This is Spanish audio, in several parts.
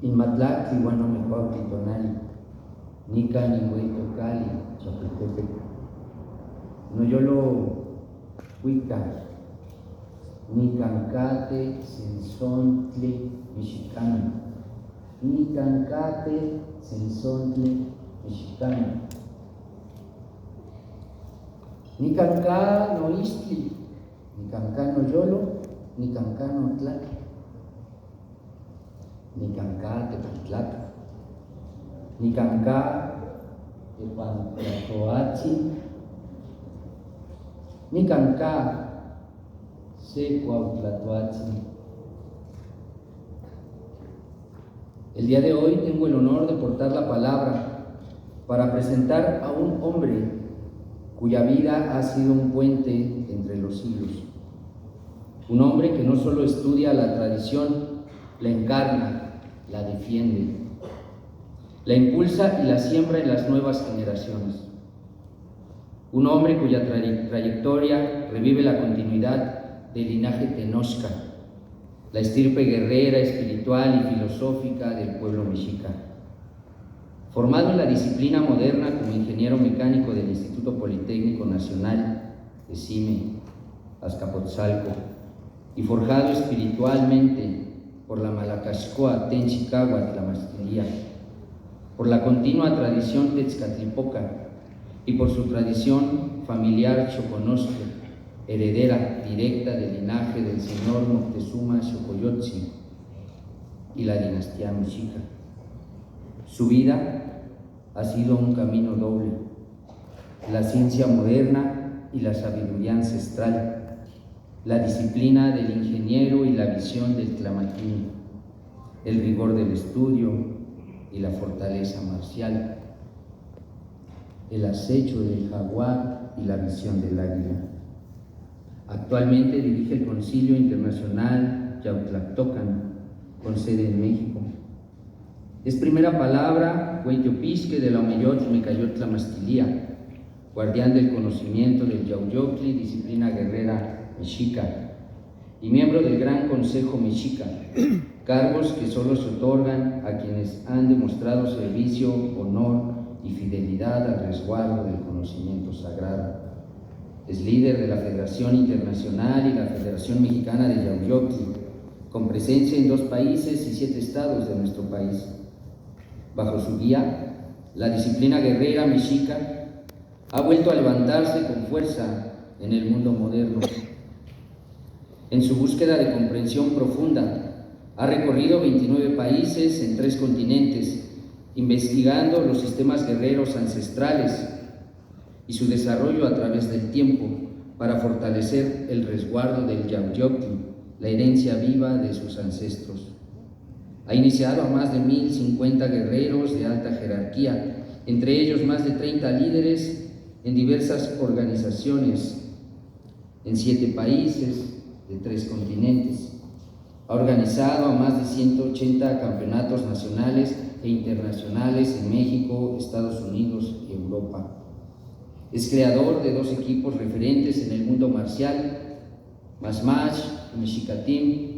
Inmatlactli uan omecuautli tonali, nican Nihueytocali, Chapultepec. Noyolo huica, nicancate sensontli mexicano, nicancate sensontli mexicano. Nicanca no istli, nicanca no yolo, nicanca no tlaqui, nicanca tepatlaca, nicanca tepantlatoatzin, nicanca secuautlatoatzin. El día de hoy tengo el honor de portar la palabra para presentar a un hombre cuya vida ha sido un puente entre los siglos. Un hombre que no solo estudia la tradición, la encarna, la defiende, la impulsa y la siembra en las nuevas generaciones. Un hombre cuya trayectoria revive la continuidad del linaje Tenochca, la estirpe guerrera, espiritual y filosófica del pueblo mexica. Formado en la disciplina moderna como ingeniero mecánico del Instituto Politécnico Nacional de Cime, Azcapotzalco, y forjado espiritualmente por la Malacascoa, Tenchicáhuatl, Tlamastilía, por la continua tradición Tetzcatlipoca y por su tradición familiar choconosque, heredera directa del linaje del señor Moctezuma Xocoyotzin y la dinastía mexica. Su vida ha sido un camino doble: la ciencia moderna y la sabiduría ancestral, la disciplina del ingeniero y la visión del tlamatini, el rigor del estudio y la fortaleza marcial, el acecho del jaguar y la visión del águila. Actualmente dirige el Concilio Internacional Yautlactocan, con sede en México. Es primera palabra Hueytopisque de la Omeyotl Mecayotl Mastilía, guardián del conocimiento del Yauyoctli, disciplina guerrera mexica, y miembro del Gran Consejo Mexica, cargos que solo se otorgan a quienes han demostrado servicio, honor y fidelidad al resguardo del conocimiento sagrado. Es líder de la Federación Internacional y la Federación Mexicana de Yauyoctli, con presencia en 2 países y 7 estados de nuestro país. Bajo su guía, la disciplina guerrera mexica ha vuelto a levantarse con fuerza en el mundo moderno. En su búsqueda de comprensión profunda, ha recorrido 29 países en 3 continentes, investigando los sistemas guerreros ancestrales y su desarrollo a través del tiempo para fortalecer el resguardo del Yauyoctli, la herencia viva de sus ancestros. Ha iniciado a más de 1,050 guerreros de alta jerarquía, entre ellos más de 30 líderes en diversas organizaciones en 7 países de 3 continentes. Ha organizado a más de 180 campeonatos nacionales e internacionales en México, Estados Unidos y Europa. Es creador de 2 equipos referentes en el mundo marcial, Masmach y Mexicatim.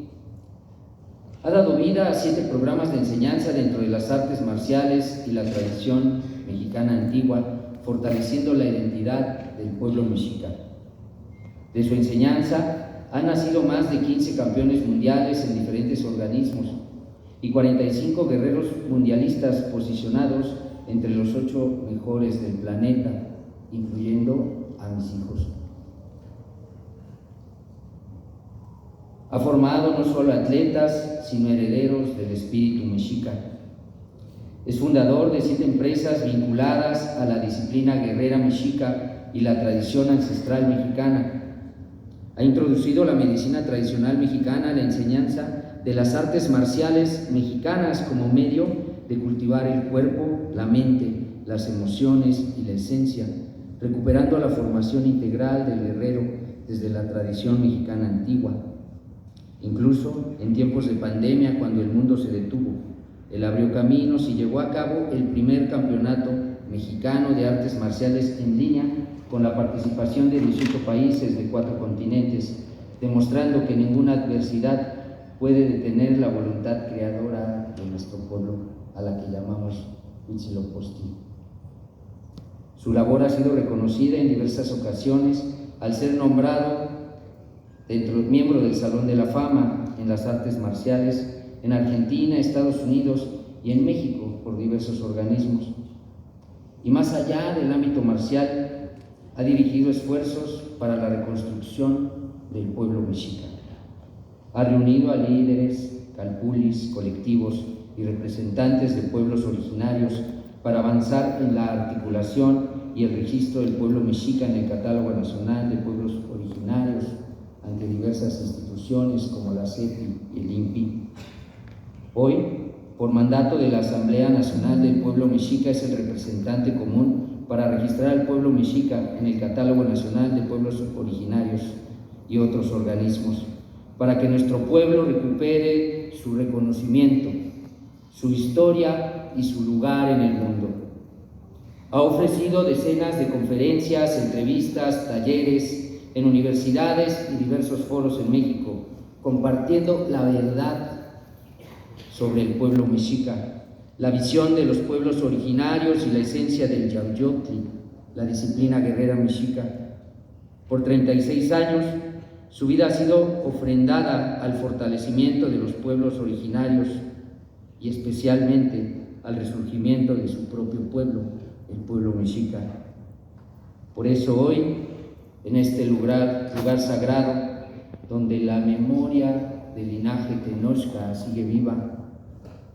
Ha dado vida a 7 programas de enseñanza dentro de las artes marciales y la tradición mexicana antigua, fortaleciendo la identidad del pueblo mexica. De su enseñanza han nacido más de 15 campeones mundiales en diferentes organismos y 45 guerreros mundialistas posicionados entre los 8 mejores del planeta, incluyendo a mis hijos. Ha formado no solo atletas, sino herederos del espíritu mexica. Es fundador de 7 empresas vinculadas a la disciplina guerrera mexica y la tradición ancestral mexicana. Ha introducido la medicina tradicional mexicana a la enseñanza de las artes marciales mexicanas como medio de cultivar el cuerpo, la mente, las emociones y la esencia, recuperando la formación integral del guerrero desde la tradición mexicana antigua. Incluso en tiempos de pandemia, cuando el mundo se detuvo, él abrió caminos y llevó a cabo el primer campeonato mexicano de artes marciales en línea con la participación de 18 países de 4 continentes, demostrando que ninguna adversidad puede detener la voluntad creadora de nuestro pueblo, a la que llamamos Huitzilopochtli. Su labor ha sido reconocida en diversas ocasiones al ser nombrado miembro del Salón de la Fama en las artes marciales en Argentina, Estados Unidos y en México por diversos organismos. Y más allá del ámbito marcial, ha dirigido esfuerzos para la reconstrucción del pueblo mexica. Ha reunido a líderes, calpulis, colectivos y representantes de pueblos originarios para avanzar en la articulación y el registro del pueblo mexica en el Catálogo Nacional de Pueblos Originarios ante diversas instituciones como la CEPI y el INPI. Hoy, por mandato de la Asamblea Nacional del Pueblo Mexica, es el representante común para registrar al pueblo mexica en el Catálogo Nacional de Pueblos Originarios y otros organismos, para que nuestro pueblo recupere su reconocimiento, su historia y su lugar en el mundo. Ha ofrecido decenas de conferencias, entrevistas, talleres en universidades y diversos foros en México, compartiendo la verdad sobre el pueblo mexica, la visión de los pueblos originarios y la esencia del Yauyotli, la disciplina guerrera mexica. Por 36 años, su vida ha sido ofrendada al fortalecimiento de los pueblos originarios y especialmente al resurgimiento de su propio pueblo, el pueblo mexica. Por eso hoy, en este lugar sagrado, donde la memoria del linaje Tenochca sigue viva,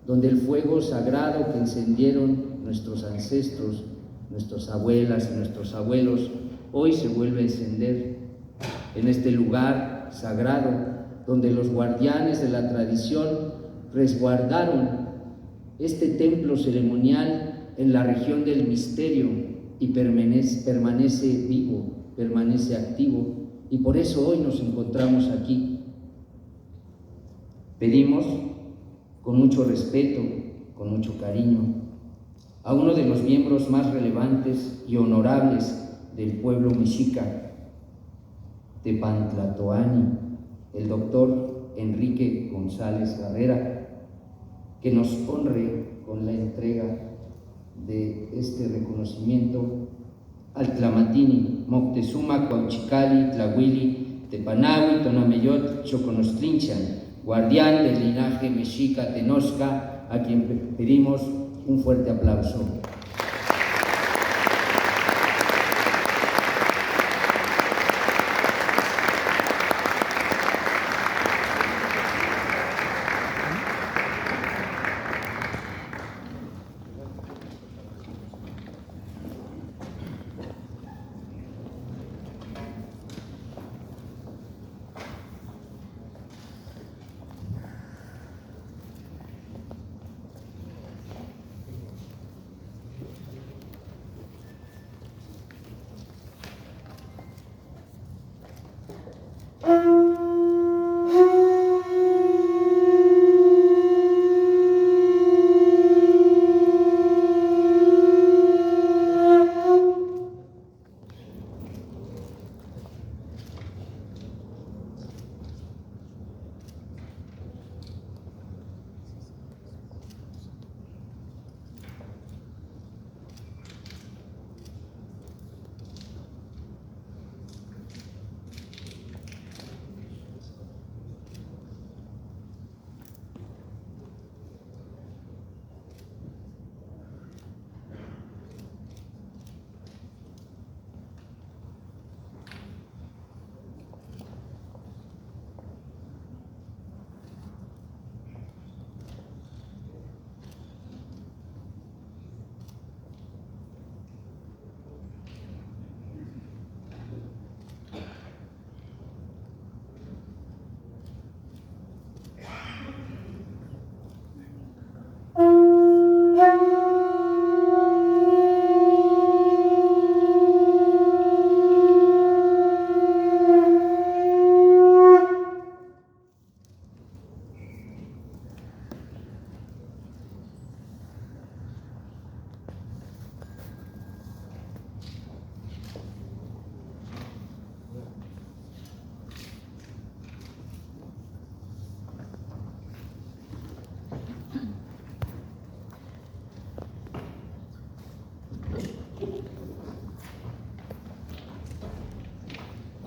donde el fuego sagrado que encendieron nuestros ancestros, nuestras abuelas y nuestros abuelos, hoy se vuelve a encender. En este lugar sagrado, donde los guardianes de la tradición resguardaron este templo ceremonial en la región del misterio y permanece vivo, permanece activo, y por eso hoy nos encontramos aquí. Pedimos con mucho respeto, con mucho cariño, a uno de los miembros más relevantes y honorables del pueblo mexica, Tepantlatoani, el doctor Enrique González Barrera, que nos honre con la entrega de este reconocimiento al Tlamatini, Moctezuma, Cuauchicali, Tlahuili, Tepanahui, Tonameyot, Choconostrinchan, guardián del linaje mexica Tenochca, a quien pedimos un fuerte aplauso.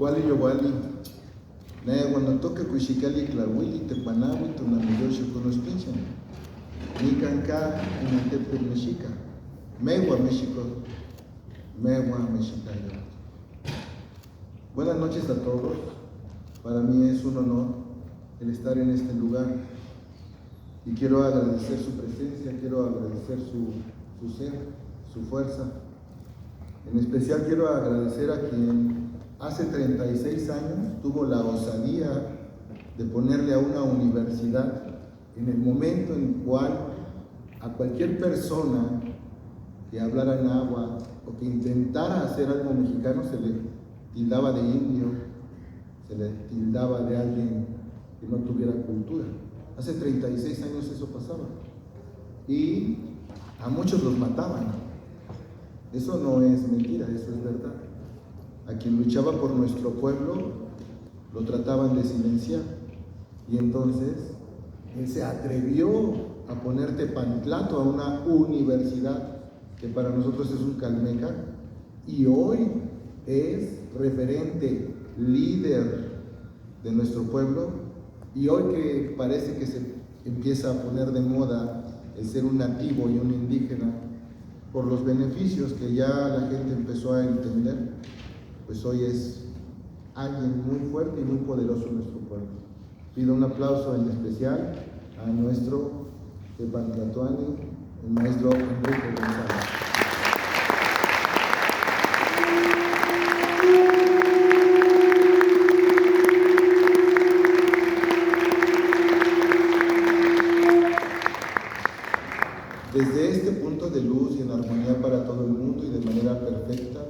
Wali yo wali. Cuando toca Cuixicali, Clahuili, Tepanahui, Tonamiyoshi con los pinches. Nicanca, en el Tepe Mexica. Megua, México. Megua, Mexica. Buenas noches a todos. Para mí es un honor el estar en este lugar. Y quiero agradecer su presencia, quiero agradecer su ser, su fuerza. En especial quiero agradecer a quien hace 36 años tuvo la osadía de ponerle a una universidad en el momento en el cual a cualquier persona que hablara náhuatl o que intentara hacer algo mexicano se le tildaba de indio, se le tildaba de alguien que no tuviera cultura. Hace 36 años eso pasaba y a muchos los mataban. Eso no es mentira, eso es verdad. A quien luchaba por nuestro pueblo lo trataban de silenciar y entonces él se atrevió a poner Tepantlato a una universidad que para nosotros es un calmeca y hoy es referente, líder de nuestro pueblo. Y hoy que parece que se empieza a poner de moda el ser un nativo y un indígena, por los beneficios que ya la gente empezó a entender, pues hoy es alguien muy fuerte y muy poderoso en nuestro pueblo. Pido un aplauso en especial a nuestro Tepantlatoani, el maestro Enrique González. Desde este punto de luz y en armonía para todo el mundo y de manera perfecta,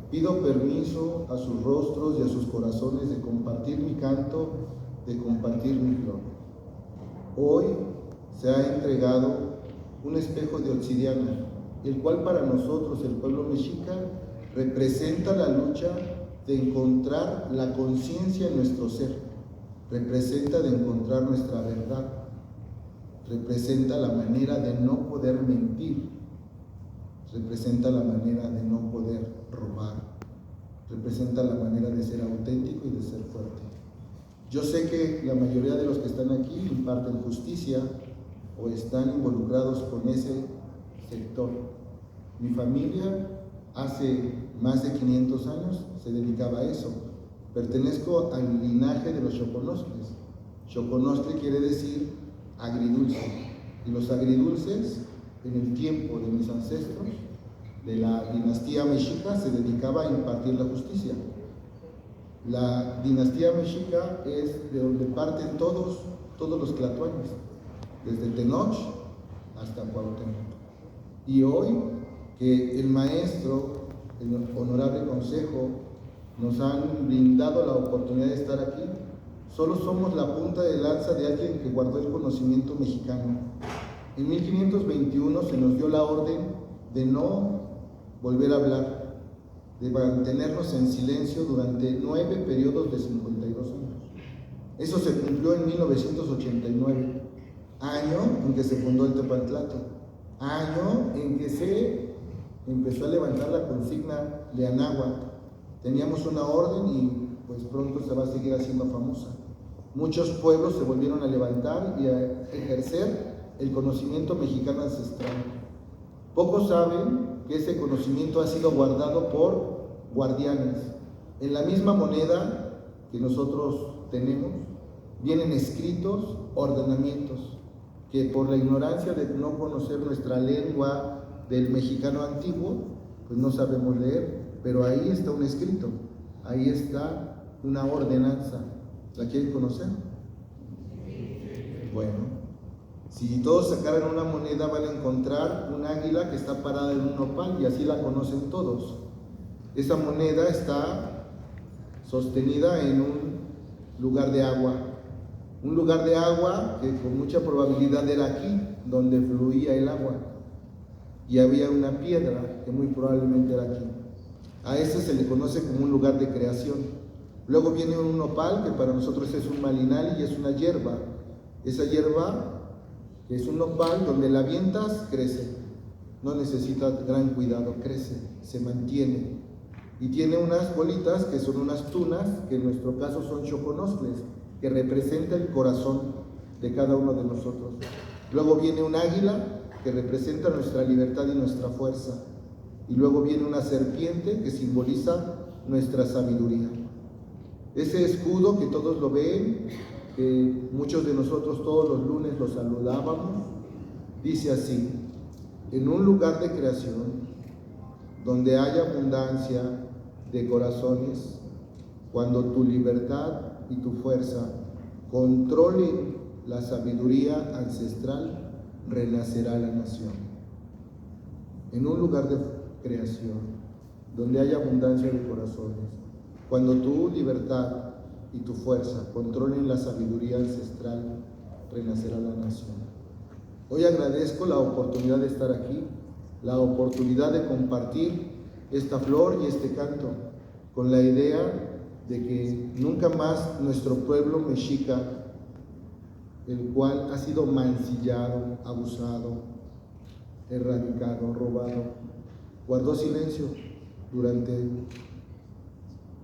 pido permiso a sus rostros y a sus corazones de compartir mi canto, de compartir mi flor. Hoy se ha entregado un espejo de obsidiana, el cual para nosotros, el pueblo mexica, representa la lucha de encontrar la conciencia en nuestro ser, representa de encontrar nuestra verdad, representa la manera de no poder mentir, representa la manera de no poder robar, representa la manera de ser auténtico y de ser fuerte. Yo sé que la mayoría de los que están aquí imparten justicia o están involucrados con ese sector. Mi familia hace más de 500 años se dedicaba a eso. Pertenezco al linaje de los Xoconostres. Xoconostre quiere decir agridulce, y los agridulces en el tiempo de mis ancestros de la dinastía mexica se dedicaba a impartir la justicia. La dinastía mexica es de donde parten todos los tlatoanes, desde Tenoch hasta Cuauhtémoc. Y hoy que el maestro, el honorable consejo, nos han brindado la oportunidad de estar aquí, solo somos la punta de lanza de alguien que guardó el conocimiento mexicano. En 1521 se nos dio la orden de no volver a hablar, de mantenernos en silencio durante 9 periodos de 52 años. Eso se cumplió en 1989, año en que se fundó el Tepantlato, año en que se empezó a levantar la consigna de Anáhuac. Teníamos una orden y pues pronto se va a seguir haciendo famosa. Muchos pueblos se volvieron a levantar y a ejercer el conocimiento mexicano ancestral. Pocos saben que ese conocimiento ha sido guardado por guardianes. En la misma moneda que nosotros tenemos, vienen escritos ordenamientos que por la ignorancia de no conocer nuestra lengua del mexicano antiguo, pues no sabemos leer, pero ahí está un escrito, ahí está una ordenanza. ¿La quieren conocer? Bueno, si todos sacaran una moneda van a encontrar un águila que está parada en un nopal y así la conocen todos. Esa moneda está sostenida en un lugar de agua. Un lugar de agua que con mucha probabilidad era aquí, donde fluía el agua. Y había una piedra que muy probablemente era aquí. A ese se le conoce como un lugar de creación. Luego viene un nopal, que para nosotros es un malinal y es una hierba. Esa hierba, que es un nopal, donde la avientas, crece. No necesita gran cuidado, crece, se mantiene. y tiene unas bolitas que son unas tunas, que en nuestro caso son choconoscles, que representa el corazón de cada uno de nosotros. Luego viene un águila, que representa nuestra libertad y nuestra fuerza. Y luego viene una serpiente, que simboliza nuestra sabiduría. Ese escudo que todos lo ven, que muchos de nosotros todos los lunes lo saludábamos, dice así: en un lugar de creación, donde haya abundancia de corazones, cuando tu libertad y tu fuerza controlen la sabiduría ancestral, renacerá la nación. En un lugar de creación, donde haya abundancia de corazones, cuando tu libertad y tu fuerza controlen la sabiduría ancestral, renacerá la nación. Hoy agradezco la oportunidad de estar aquí, la oportunidad de compartir esta flor y este canto, con la idea de que nunca más nuestro pueblo mexica, el cual ha sido mancillado, abusado, erradicado, robado, guardó silencio durante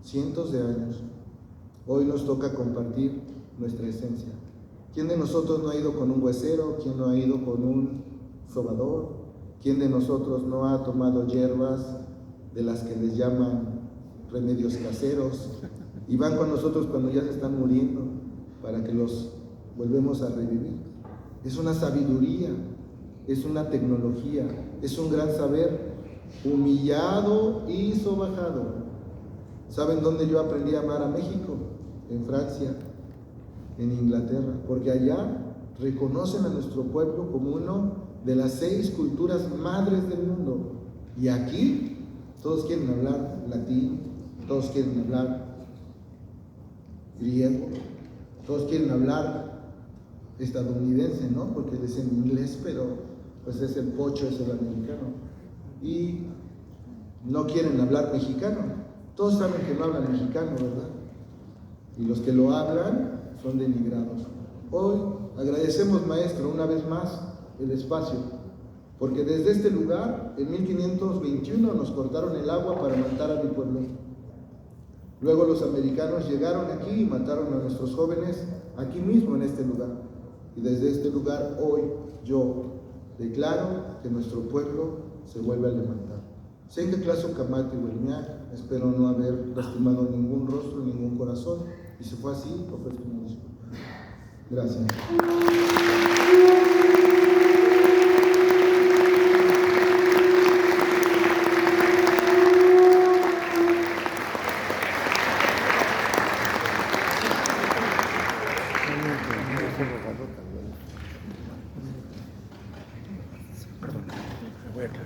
cientos de años. Hoy nos toca compartir nuestra esencia. ¿Quién de nosotros no ha ido con un huesero? ¿Quién no ha ido con un sobador? ¿Quién de nosotros no ha tomado hierbas de las que les llaman remedios caseros y van con nosotros cuando ya se están muriendo para que los volvemos a revivir? Es una sabiduría, es una tecnología, es un gran saber, humillado y sobajado. ¿Saben dónde yo aprendí a amar a México? En Francia, en Inglaterra, porque allá reconocen a nuestro pueblo como uno de las 6 culturas madres del mundo. Y aquí todos quieren hablar latín, todos quieren hablar griego, todos quieren hablar estadounidense, ¿no? Porque es en inglés, pero pues es el pocho, es el americano. Y no quieren hablar mexicano. Todos saben que no hablan mexicano, ¿verdad? Y los que lo hablan son denigrados. Hoy agradecemos, maestro, una vez más el espacio, porque desde este lugar, en 1521, nos cortaron el agua para matar a mi pueblo. Luego los americanos llegaron aquí y mataron a nuestros jóvenes aquí mismo, en este lugar. Y desde este lugar, hoy, yo declaro que nuestro pueblo se vuelve a levantar. Sé que clase camate huelmiac, espero no haber lastimado ningún rostro, ningún corazón, y si fue así, ofrezco una disculpa. Gracias. Perdón, voy a acá.